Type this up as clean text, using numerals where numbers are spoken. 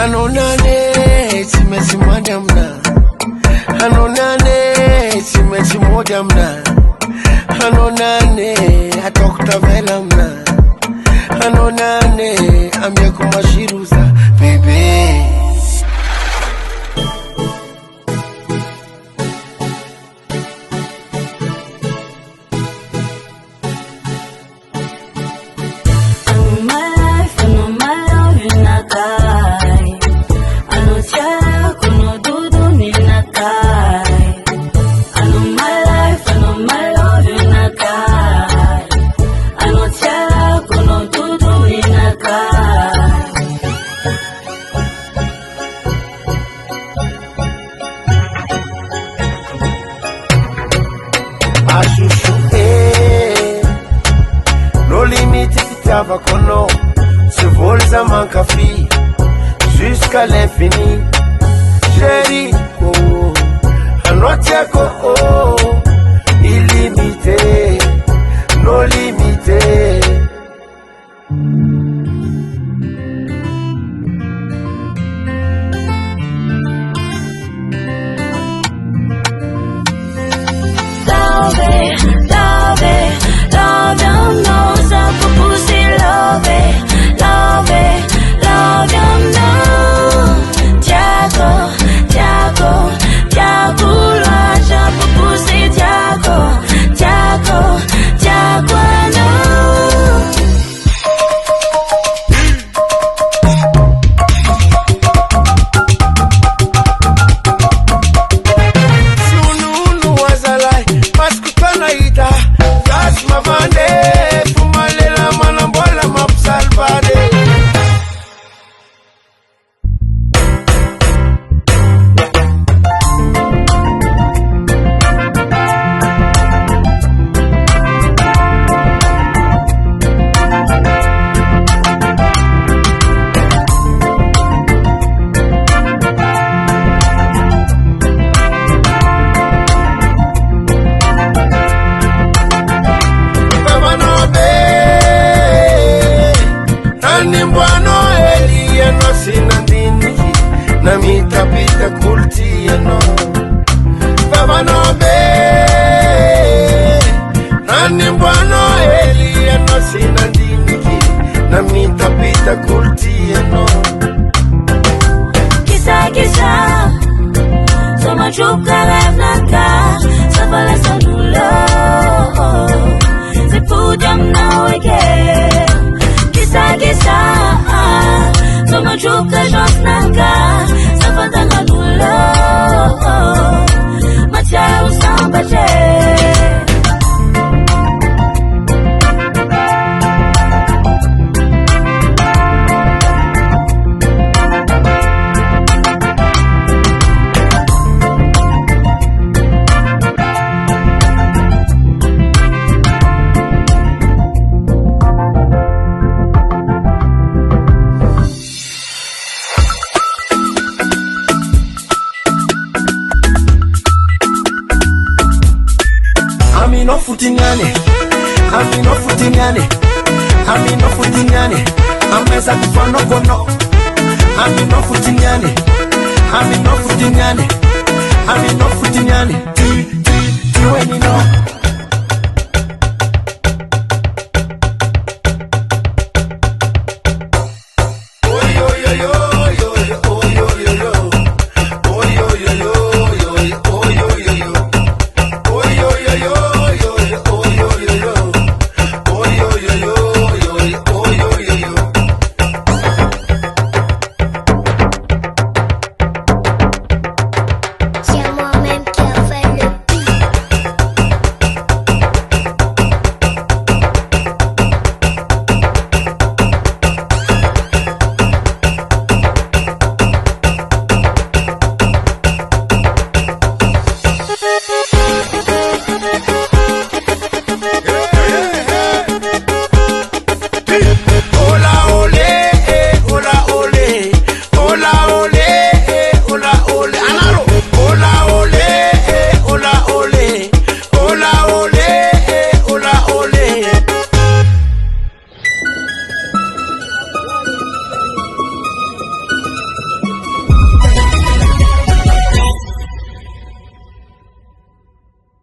Anonane chimesi moja mna, anonane chimesi moja mna, anonane atokutavela mna, anonane ambia kumashiruza baby. No limite si t'ava kono, se volza manca fi, jusqu'à l'infini. Chérie, oh, anotiako, oh, illimité, no limité. Na mita pita kultia no Baba no be Nani mbano elia no sina diniki Na mita pita kultia no Kisa kisa Soma chuka rêve naka Ça va la salulo C'est pour jam na weke Kisa kisa Soma chuka jos naka Amino futinyane Amesa kufano kono Amino futinyane Ti weni no